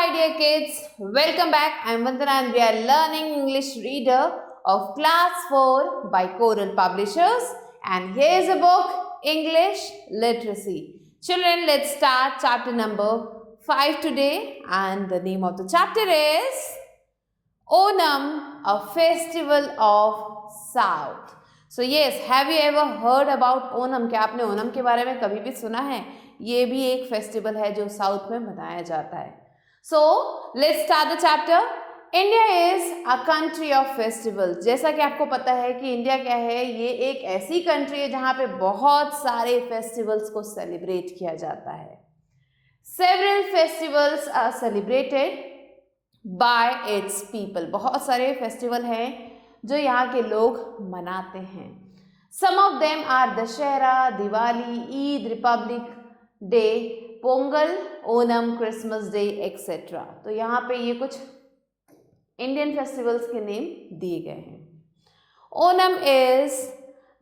Hi dear kids, welcome back. I am Vandana and we are learning English reader of class 4 by Coral Publishers, and here is a book, English Literacy. Children, let's start chapter number 5 today, and the name of the chapter is Onam, a festival of South. So yes, have you ever heard about Onam? क्या आपने ओनम के बारे में कभी भी सुना है? ये भी एक फेस्टिवल है जो साउथ में मनाया जाता है. So let's start the chapter. India is a country of festivals. जैसा कि आपको पता है कि इंडिया क्या है, ये एक ऐसी कंट्री है जहाँ पे बहुत सारे फेस्टिवल्स को सेलिब्रेट किया जाता है. Several festivals are celebrated by its people. बहुत सारे फेस्टिवल हैं जो यहाँ के लोग मनाते हैं. Some of them are Dussehra, Diwali, Eid, Republic day, Pongal, Onam, Christmas day etcetera. तो यहाँ पे ये कुछ इंडियन फेस्टिवल्स के नेम दिए गए हैं. Onam is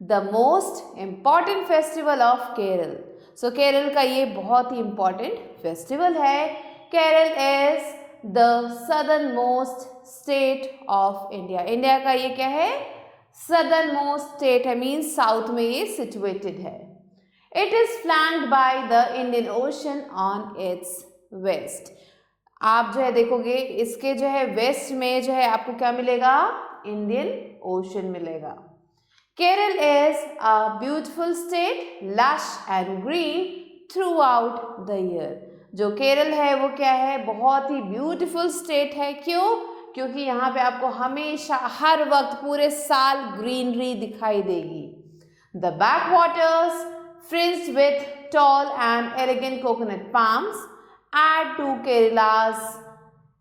the most important festival of Kerala. So Kerala का ये बहुत ही इम्पॉर्टेंट फेस्टिवल है. Kerala is the southern most state of India. India का ये क्या है? सदर्न मोस्ट स्टेट है, मीन्स साउथ में ये सिचुएटेड है. It is flanked by the Indian Ocean on its west. आप जो है देखोगे इसके जो है वेस्ट में जो है आपको क्या मिलेगा? इंडियन ओशन मिलेगा. Kerala is a beautiful state, lush and green through out the year. जो केरल है वो क्या है? बहुत ही ब्यूटिफुल स्टेट है. क्यों? क्योंकि यहाँ पे आपको हमेशा हर वक्त पूरे साल ग्रीनरी दिखाई देगी. The back waters fringed with tall and elegant coconut palms add to Kerala's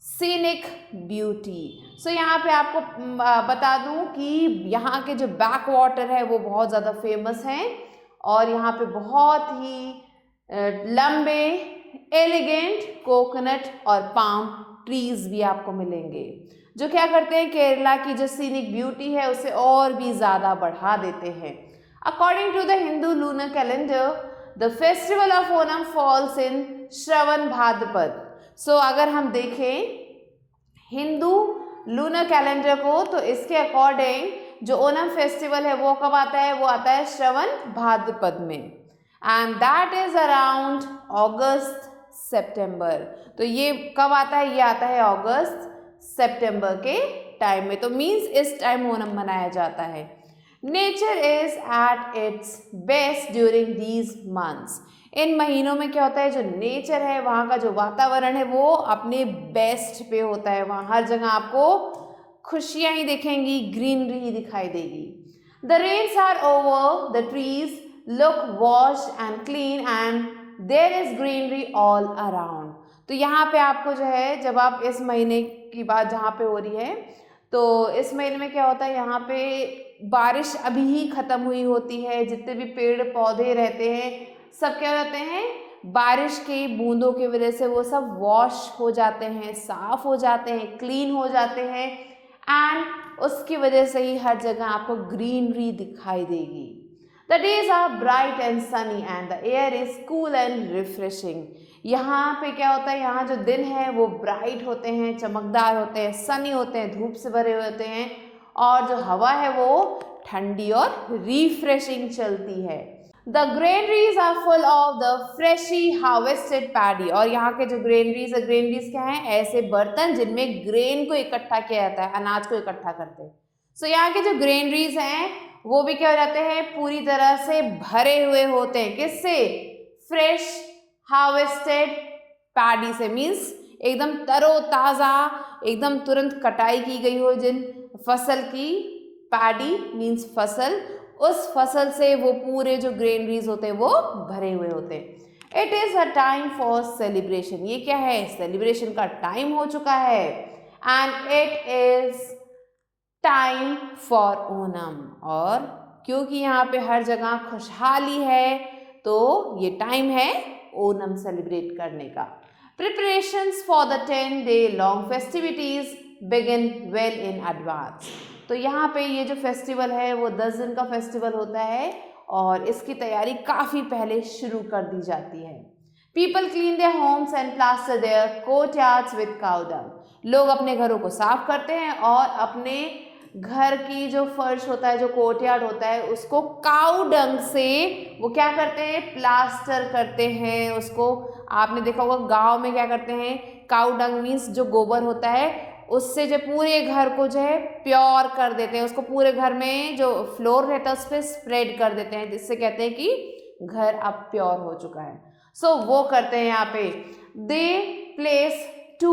scenic beauty. So यहाँ पे आपको बता दूँ कि यहाँ के जो बैक वाटर है वो बहुत ज़्यादा फेमस हैं और यहाँ पे बहुत ही लंबे एलिगेंट कोकोनट और पाम ट्रीज भी आपको मिलेंगे जो क्या करते हैं केरला की जो सीनिक ब्यूटी है उसे और भी ज़्यादा बढ़ा देते हैं. According to the Hindu lunar calendar, the festival of Onam falls in Shravan Bhadrapad. So अगर हम देखें हिंदू लूनर कैलेंडर को तो इसके अकॉर्डिंग जो ओनम फेस्टिवल है वो कब आता है? वो आता है श्रवण भाद्रपद में, एंड दैट इज अराउंड अगस्त सितंबर. तो ये कब आता है? ये आता है अगस्त सितंबर के टाइम में. तो मीन्स इस टाइम ओनम मनाया जाता है. Nature is at its best during these months. इन महीनों में क्या होता है? जो नेचर है वहाँ का जो वातावरण है वो अपने बेस्ट पे होता है. वहाँ हर जगह आपको खुशियाँ ही दिखेंगी, ग्रीनरी ही दिखाई देगी. The rains are over, the trees look washed and clean and there is greenery all around. तो यहाँ पे आपको जो है जब आप इस महीने की बात जहाँ पे हो रही है तो इस महीने में क्या होता है? यहाँ पे बारिश अभी ही ख़त्म हुई होती है. जितने भी पेड़ पौधे रहते हैं सब क्या रहते हैं? बारिश की बूंदों की वजह से वो सब वॉश हो जाते हैं, साफ हो जाते हैं, क्लीन हो जाते हैं, एंड उसकी वजह से ही हर जगह आपको ग्रीनरी दिखाई देगी. The days are bright and sunny and the air is cool and refreshing. यहाँ पे क्या होता है? यहाँ जो दिन है वो ब्राइट होते हैं, चमकदार होते हैं, सनी होते हैं, धूप से भरे होते हैं, और जो हवा है वो ठंडी और रिफ्रेशिंग चलती है. The granaries are full of the freshly harvested paddy. और यहाँ के जो ग्रेनरीज है, ग्रेनरीज क्या हैं? ऐसे बर्तन जिनमें ग्रेन को इकट्ठा किया जाता है, अनाज को इकट्ठा करते हैं. सो यहाँ के जो ग्रेनरीज हैं वो भी क्या हो जाते हैं? पूरी तरह से भरे हुए होते हैं. किससे? फ्रेश हार्वेस्टेड पैडी से. मीन्स एकदम तरोताज़ा, एकदम तुरंत कटाई की गई हो जिन फसल की. पैडी मीन्स फसल. उस फसल से वो पूरे जो ग्रेनरीज होते हैं वो भरे हुए होते हैं. It is a time for celebration. ये क्या है? सेलिब्रेशन का टाइम हो चुका है. And it is time for Onam. और क्योंकि यहाँ पे हर जगह खुशहाली है तो ये टाइम है ओनम सेलिब्रेट करने का. Preparations for the 10-day long festivities begin well in advance. तो यहाँ पे ये जो फेस्टिवल है वो 10 दिन का फेस्टिवल होता है और इसकी तैयारी काफ़ी पहले शुरू कर दी जाती है. People clean their homes and plaster their courtyards with cow dung. लोग अपने घरों को साफ करते हैं और अपने घर की जो फर्श होता है, जो कोर्टयार्ड होता है, उसको काऊ डंग से वो क्या करते हैं, प्लास्टर करते हैं उसको। आपने देखा होगा गांव में क्या करते हैं, काऊ डंग मीन्स जो गोबर होता है उससे जो पूरे घर को जो है प्योर कर देते हैं, उसको पूरे घर में जो फ्लोर रहता है उस पर स्प्रेड कर देते हैं, जिससे कहते हैं कि घर अब प्योर हो चुका है। सो वो करते हैं यहाँ पे। दे place 2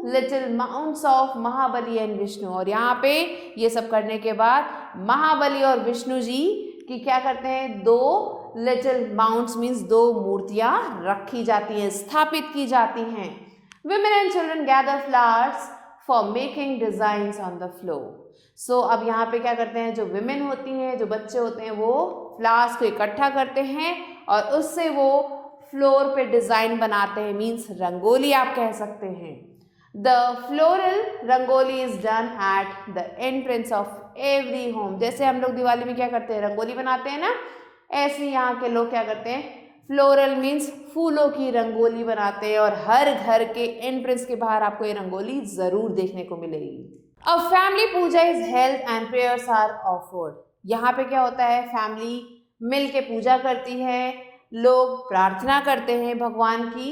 little mounts of Mahabali and Vishnu, और यहाँ पे ये सब करने के बाद महाबली और विष्णु जी की क्या करते हैं, 2 little mounts मीन्स 2 मूर्तियाँ रखी जाती हैं, स्थापित की जाती हैं। Women and children gather flowers for making designs on the floor. So अब यहाँ पे क्या करते हैं, जो women होती हैं, जो बच्चे होते हैं, वो फ्लावर्स को इकट्ठा करते हैं और उससे वो फ्लोर पे डिज़ाइन बनाते हैं, मीन्स रंगोली आप कह सकते हैं। The floral rangoli is done at the entrance of every home. जैसे हम लोग दिवाली में क्या करते हैं, रंगोली बनाते हैं ना, ऐसे यहाँ के लोग क्या करते हैं, फ्लोरल मीन्स फूलों की रंगोली बनाते हैं, और हर घर के एंट्रेंस के बाहर आपको ये रंगोली ज़रूर देखने को मिलेगी। A family puja is held and prayers are offered. यहाँ पे क्या होता है, फैमिली मिल के पूजा करती है, लोग प्रार्थना करते हैं भगवान की।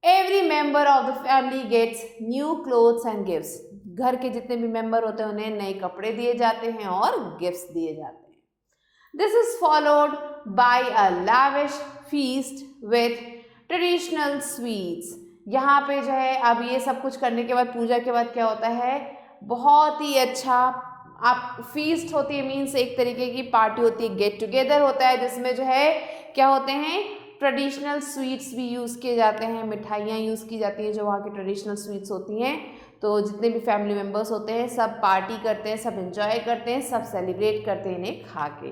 Every member of the family gets new clothes and gifts. घर के जितने भी मेंबर होते हैं उन्हें नए कपड़े दिए जाते हैं और गिफ्ट्स दिए जाते हैं। This is followed by a lavish feast with traditional sweets. यहाँ पे जो है अब ये सब कुछ करने के बाद, पूजा के बाद क्या होता है, बहुत ही अच्छा आप फीस्ट होती है, मीन्स एक तरीके की पार्टी होती है, गेट टुगेदर होता है, जिसमें जो है क्या होते हैं, ट्रेडिशनल स्वीट्स भी यूज़ किए जाते हैं, मिठाइयाँ यूज़ की जाती हैं जो वहाँ की ट्रेडिशनल स्वीट्स होती हैं। तो जितने भी फैमिली मेम्बर्स होते हैं सब पार्टी करते हैं, सब एंजॉय करते हैं, सब सेलिब्रेट करते हैं इन्हें खा के।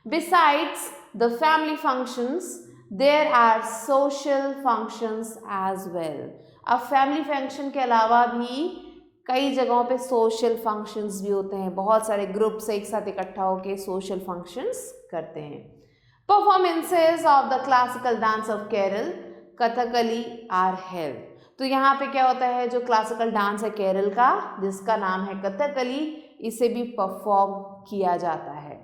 Besides the family functions there are social functions as well. अब फैमिली फंक्शन के अलावा भी कई जगहों पे सोशल फंक्शंस भी होते हैं, बहुत सारे ग्रुप्स एक साथ इकट्ठा होकर सोशल फंक्शंस करते हैं। Performances of the classical dance of Kerala Kathakali are held. तो यहाँ पे क्या होता है, जो क्लासिकल डांस है केरल का जिसका नाम है कथकली, इसे भी परफॉर्म किया जाता है।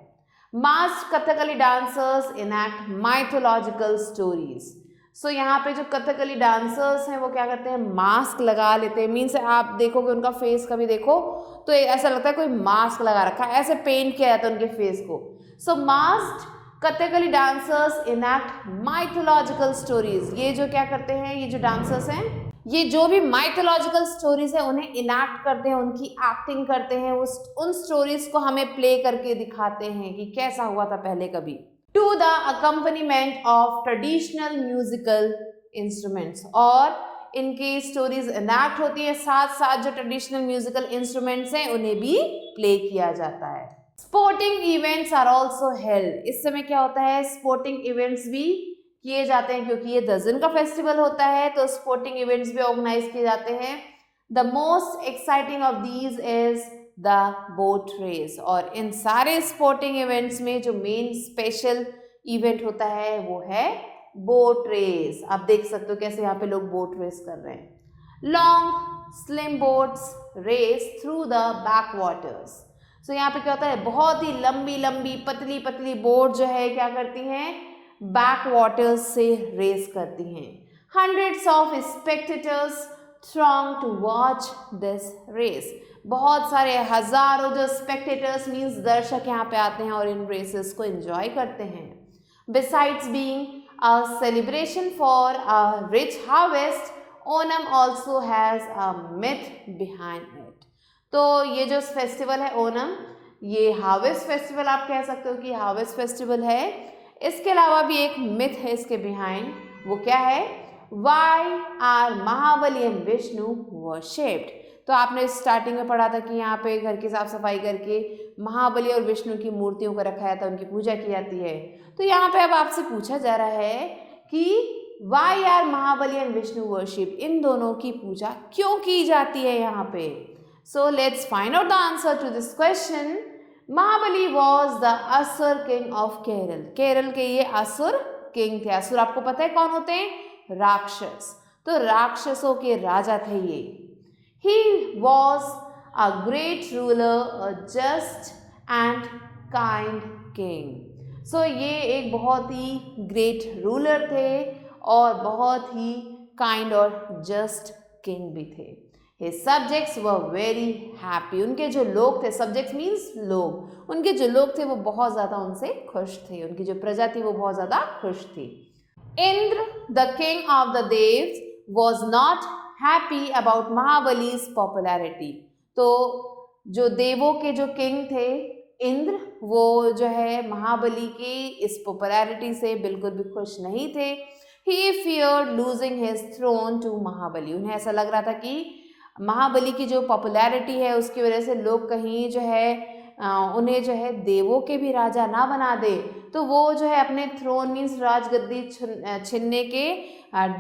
Masked Kathakali dancers enact mythological stories. So यहाँ पे जो कथकली डांसर्स हैं वो क्या करते हैं, मास्क लगा लेते हैं, मीन्स आप देखोगे उनका फेस कभी देखो तो ऐसा लगता है कोई मास्क लगा रखा है, ऐसे पेंट किया जाता है उनके फेस को। So masked Kathakali dancers enact mythological stories. ये जो क्या करते हैं, ये जो डांसर्स हैं, ये जो भी माइथोलॉजिकल स्टोरीज है उन्हें इनैक्ट करते हैं, उनकी एक्टिंग करते हैं, उन स्टोरीज को हमें प्ले करके दिखाते हैं कि कैसा हुआ था पहले कभी। To the accompaniment of traditional musical instruments, और इनकी स्टोरीज इनैक्ट होती है, साथ साथ जो ट्रेडिशनल म्यूजिकल इंस्ट्रूमेंट्स हैं उन्हें भी प्ले किया जाता है। Sporting events are also held. इस समय क्या होता है, स्पोर्टिंग इवेंट्स भी किए जाते हैं, क्योंकि ये 10 दिन का फेस्टिवल होता है तो स्पोर्टिंग इवेंट्स भी ऑर्गेनाइज किए जाते हैं। The most exciting of these is the boat race, और इन सारे स्पोर्टिंग इवेंट्स में जो मेन स्पेशल इवेंट होता है वो है बोट रेस। आप देख सकते हो कैसे यहाँ पे लोग बोट रेस कर रहे हैं। Long slim boats race through the back waters. So यहाँ पे क्या होता है, बहुत ही लंबी लंबी पतली पतली बोट जो है क्या करती हैं, बैक वाटर्स से रेस करती हैं। Hundreds of spectators throng to watch this race। बहुत सारे हजारों जो स्पेक्टेटर्स मीन्स दर्शक यहाँ पे आते हैं और इन रेसेस को एंजॉय करते हैं। Besides being a celebration for a rich harvest, Onam also has a myth behind it। तो ये जो फेस्टिवल है ओनम, ये हार्वेस्ट फेस्टिवल आप कह सकते हो कि हार्वेस्ट फेस्टिवल है। इसके अलावा भी एक मिथ है इसके बिहाइंड, वो क्या है, Why are Mahabali and Vishnu worshipped। तो आपने स्टार्टिंग में पढ़ा था कि यहाँ पे घर की साफ सफाई करके महाबली और विष्णु की मूर्तियों को रखा जाता है, उनकी पूजा की जाती है। तो यहाँ पे अब आपसे पूछा जा रहा है कि Why are Mahabali and Vishnu worshipped, इन दोनों की पूजा क्यों की जाती है यहाँ पे। So let's find out the answer to this question। Mahabali was the असुर king of केरल। केरल के ये असुर किंग थे। असुर आपको पता है कौन होते हैं, राक्षस, तो राक्षसों के राजा थे ये। He was a great ruler, a just and kind king. So ये एक बहुत ही ग्रेट रूलर थे और बहुत ही काइंड और जस्ट किंग भी थे। His subjects were very happy. उनके जो लोग थे, subjects means लोग, उनके जो लोग थे वो बहुत ज़्यादा उनसे खुश थे, उनकी जो प्रजा थी वो बहुत ज़्यादा खुश थी। Indra the king of the devs was not happy about महाबली's popularity. तो जो देवों के जो किंग थे इंद्र, वो जो है महाबली की इस पॉपुलैरिटी से बिल्कुल भी खुश नहीं थे। He feared losing his throne to महाबली। उन्हें ऐसा लग रहा था कि महाबली की जो पॉपुलैरिटी है उसकी वजह से लोग कहीं जो है उन्हें जो है देवों के भी राजा ना बना दे, तो वो जो है अपने थ्रोन मीन्स राजगद्दी छीनने के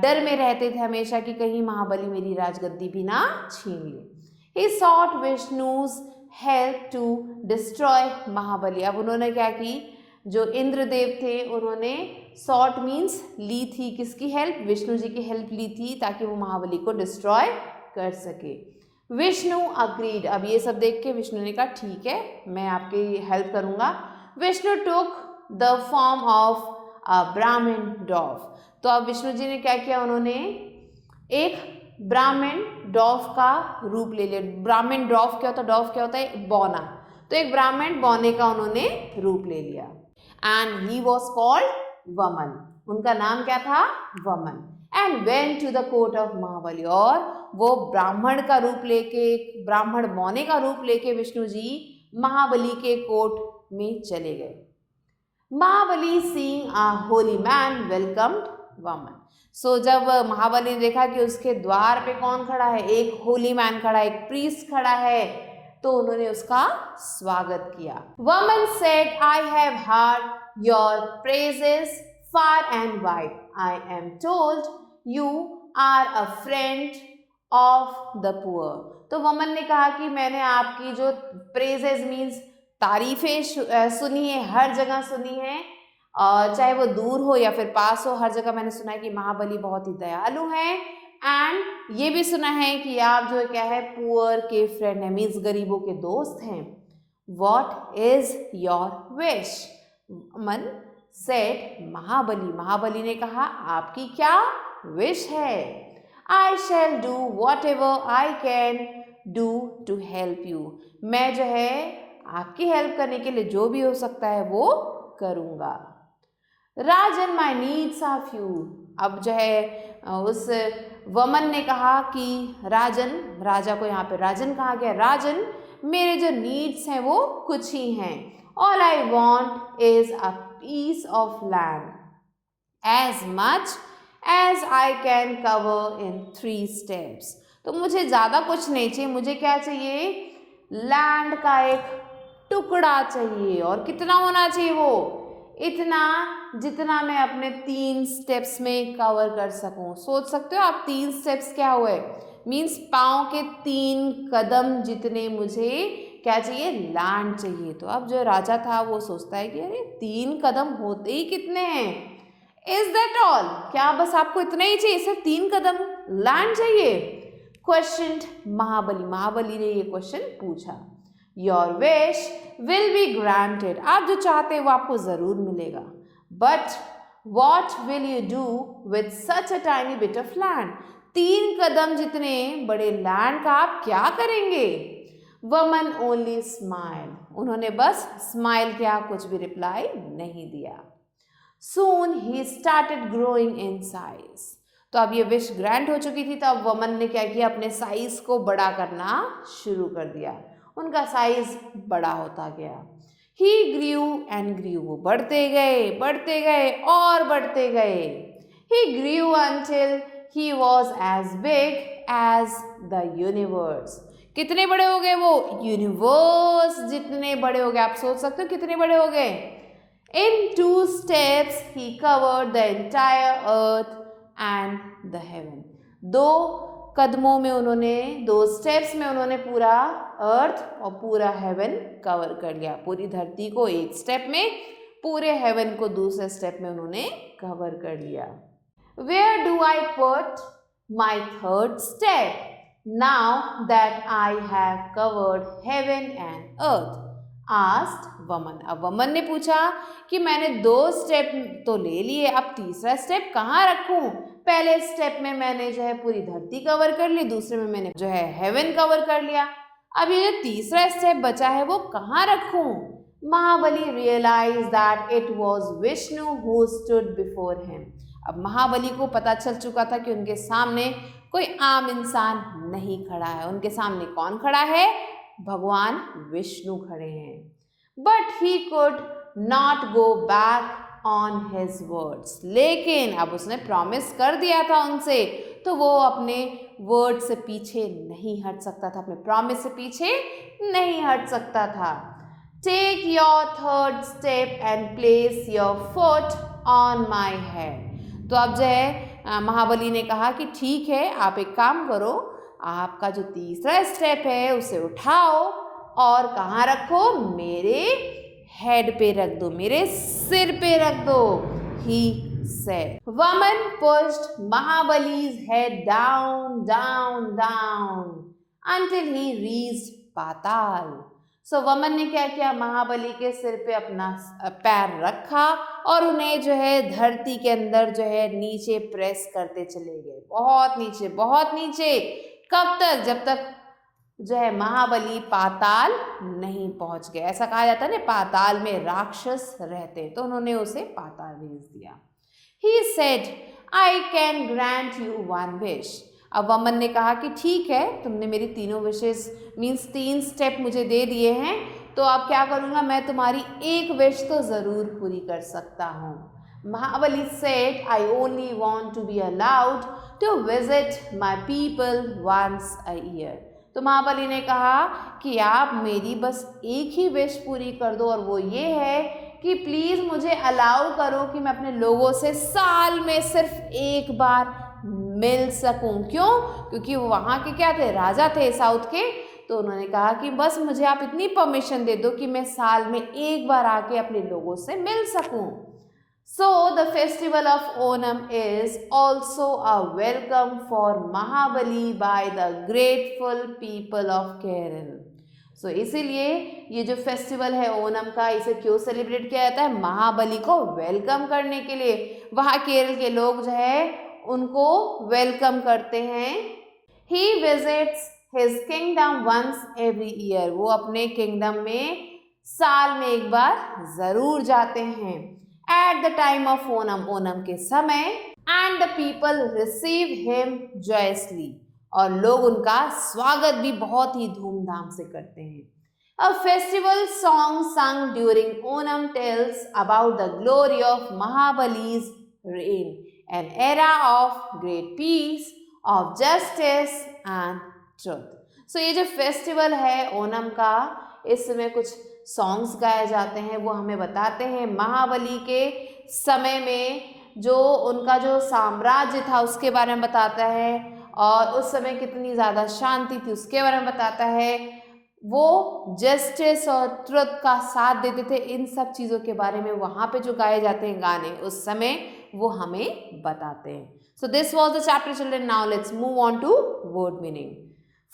डर में रहते थे हमेशा कि कहीं महाबली मेरी राजगद्दी भी ना छीन ले। He sought Vishnu's help to destroy महाबली। अब उन्होंने क्या की, जो इंद्रदेव थे उन्होंने सॉट मीन्स ली थी, किसकी हेल्प, विष्णु जी की हेल्प ली थी ताकि वो महाबली को डिस्ट्रॉय कर सके। विष्णु अग्रीड। अब ये सब देख के विष्णु ने कहा ठीक है मैं आपकी हेल्प करूँगा। Vishnu took the form of a ब्राह्मण डॉफ। तो अब विष्णु जी ने क्या किया, उन्होंने एक ब्राह्मण डॉफ का रूप ले लिया। ब्राह्मण डॉफ क्या होता है, डॉफ क्या होता है, बौना, तो एक ब्राह्मण बौने का उन्होंने रूप ले लिया। एंड ही वॉज कॉल्ड वमन। उनका नाम क्या था, Vaman. And went to the court of Mahabali. और वो ब्राह्मण का रूप लेके, ब्राह्मण बौने का रूप लेके विष्णु जी महाबली के कोर्ट में चले गए। Mahabali seeing a holy man welcomed Vaman. So जब महाबली ने देखा कि उसके द्वार पे कौन खड़ा है, एक होली मैन खड़ा है, एक प्रीस्ट खड़ा है, तो उन्होंने उसका स्वागत किया। Woman said I have heard your praises far and wide. I am told you are a friend of the poor. तो वमन ने कहा कि मैंने आपकी जो प्रेजेस मीन्स तारीफें सुनी है, हर जगह सुनी है, और चाहे वो दूर हो या फिर पास हो, हर जगह मैंने सुना है कि महाबली बहुत ही दयालु हैं। एंड ये भी सुना है कि आप जो क्या है पुअर के फ्रेंड है, मीन्स गरीबों के दोस्त हैं। What is your wish? मन सेड महाबली। महाबली ने कहा आपकी क्या विश है? I shall do whatever I can do to help you. मैं जो है आपकी हेल्प करने के लिए जो भी हो सकता है वो करूँगा। राजन माई नीड्स आर फ्यू। अब जो है उस वमन ने कहा कि राजन, राजा को यहाँ पे राजन कहा गया, राजन मेरे जो नीड्स हैं वो कुछ ही हैं। All I want is a piece of land as much as I can cover in 3 steps। तो मुझे ज़्यादा कुछ नहीं चाहिए, मुझे क्या चाहिए, लैंड का एक टुकड़ा चाहिए। और कितना होना चाहिए वो, इतना जितना मैं अपने 3 steps में कवर कर सकूं। सोच सकते हो आप 3 steps क्या हुए, मीन्स पाँव के 3 कदम जितने मुझे क्या चाहिए, लैंड चाहिए। तो अब जो राजा था वो सोचता है कि अरे 3 कदम होते ही कितने हैं, इज दैट ऑल, क्या बस आपको इतना ही चाहिए, सिर्फ 3 कदम लैंड चाहिए? क्वेश्चन महाबली। महाबली ने ये क्वेश्चन पूछा। Your wish will be granted. आप जो चाहते हैं वो आपको जरूर मिलेगा। But what will you do with such a tiny bit of land. 3 कदम जितने बड़े लैंड का आप क्या करेंगे? वमन ओनली स्माइल। उन्होंने बस स्माइल किया, कुछ भी रिप्लाई नहीं दिया। Soon he started growing in size। तो अब ये विश ग्रांट हो चुकी थी, तो अब वमन ने क्या किया, अपने साइज को बड़ा करना शुरू कर दिया। उनका साइज बड़ा होता गया। He grew and grew। वो बढ़ते गए और बढ़ते गए। He grew until he was as big as the universe। कितने बड़े हो गए वो, यूनिवर्स जितने बड़े हो गए। आप सोच सकते हो कितने बड़े हो गए। In 2 steps he covered the entire earth and the heaven। 2 कदमों में उन्होंने, 2 steps में उन्होंने पूरा अर्थ और पूरा हेवन कवर कर लिया। पूरी धरती को एक स्टेप में, पूरे हेवन को दूसरे स्टेप में उन्होंने कवर कर लिया। Where do I put my third step now that I have covered heaven and earth? Asked वमन. अब वमन ने पूछा कि मैंने 2 स्टेप तो ले लिए, अब तीसरा स्टेप कहाँ रखूं? पहले स्टेप में मैंने जो है पूरी धरती कवर कर ली, दूसरे में मैंने जो है हेवन कवर कर लिया, अब ये जो तीसरा स्टेप बचा है वो कहाँ रखूं? Mahabali realise that it was Vishnu who stood before him. अब महाबली को पता चल चुका था कि उनके सामने कोई आम इंसान नहीं खड़ा है, उनके सामने कौन खड़ा है? भगवान विष्णु खड़े हैं. But he could not go back on his words. लेकिन अब उसने प्रॉमिस कर दिया था उनसे, तो वो अपने वर्ड से पीछे नहीं हट सकता था, अपने प्रॉमिस से पीछे नहीं हट सकता था. Take your third step and place your foot on my head. तो अब जो है महाबली ने कहा कि ठीक है, आप एक काम करो, आपका जो तीसरा स्टेप है उसे उठाओ और कहाँ रखो? मेरे हेड पे रख दो, मेरे सिर पे रख दो. He said. Vaman pushed Mahabali's head down, down, down until he reached Patal. So वमन ने क्या किया? महाबली के सिर पे अपना पैर रखा और उन्हें जो है धरती के अंदर जो है नीचे प्रेस करते चले गए, बहुत नीचे, बहुत नीचे. कब तक? जब तक जो है महाबली पाताल नहीं पहुंच गए. ऐसा कहा जाता है ना, पाताल में राक्षस रहते, तो उन्होंने उसे पाताल भेज दिया. He said, I can grant you one wish. अब वमन ने कहा कि ठीक है, तुमने मेरी तीनों विशेष मीन्स 3 स्टेप मुझे दे दिए हैं, तो अब क्या करूँगा, मैं तुम्हारी एक विश तो ज़रूर पूरी कर सकता हूँ. महाबली said, I only want to be allowed to visit my people once a year. तो महाबली ने कहा कि आप मेरी बस एक ही विश पूरी कर दो, और वो ये है कि प्लीज़ मुझे अलाउ करो कि मैं अपने लोगों से साल में सिर्फ एक बार मिल सकूं. क्यों? क्योंकि वो वहाँ के क्या थे? राजा थे साउथ के. तो उन्होंने कहा कि बस मुझे आप इतनी परमिशन दे दो कि मैं साल में एक बार आके अपने लोगों से मिल सकूं. So the festival of Onam is also a welcome for Mahabali by the grateful people of Kerala. So इसीलिए ये जो फेस्टिवल है ओनम का, इसे क्यों सेलिब्रेट किया जाता है? महाबली को वेलकम करने के लिए. वहाँ केरल के लोग जो है उनको वेलकम करते हैं. He visits his kingdom once every year. वो अपने किंगडम में साल में एक बार ज़रूर जाते हैं. At the time of Onam, Onam के समय, and the people receive him joyously. और लोग उनका स्वागत भी बहुत ही धूमधाम से करते हैं. A festival song sung during Onam tells about the glory of Mahabali's reign, an era of great peace, of justice and truth. So ये जो फेस्टिवल है ओनम का, इसमें कुछ सॉन्ग्स गाए जाते हैं, वो हमें बताते हैं महाबली के समय में जो उनका जो साम्राज्य था उसके बारे में बताता है, और उस समय कितनी ज़्यादा शांति थी उसके बारे में बताता है. वो जस्टिस और ट्रुथ का साथ देते थे. इन सब चीज़ों के बारे में वहाँ पे जो गाए जाते हैं गाने उस समय, वो हमें बताते हैं. So this was the chapter children. Now let's move on to word meaning.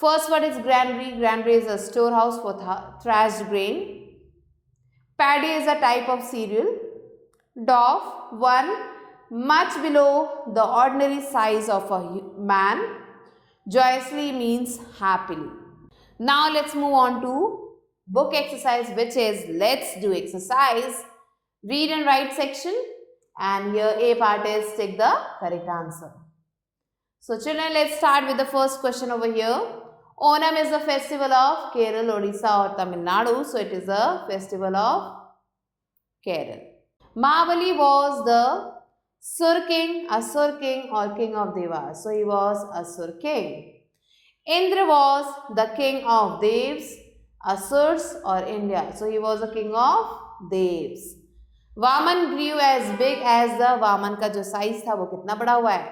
First word is granary. Granary is a storehouse for thrashed grain. Paddy is a type of cereal. Dwarf, one much below the ordinary size of a man. Joyously means happily. Now let's move on to book exercise, which is let's do exercise. Read and write section, and here A part is take the correct answer. So children, let's start with the first question over here. Onam is a festival of Kerala, Odisha or Tamil Nadu. So it is a festival of Kerala. Mahabali was the Sur king, Asur king or king of Devas. So he was Asur king. Indra was the king of Devs, Asurs or India. So he was the king of Devs. Vaman grew as big as the Vaman का जो size था वो कितना बड़ा हुआ है?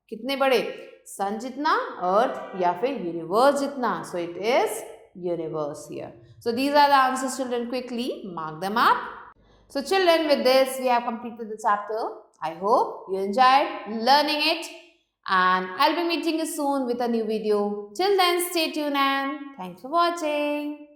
कितने बड़े? सन जितना, अर्थ या फिर यूनिवर्स जितना. So it is universe here. So these are the answers children. Quickly mark them up. So children, with this we have completed the chapter. I hope you enjoyed learning it, and I'll be meeting you soon with a new video. Till then, stay tuned and thanks for watching.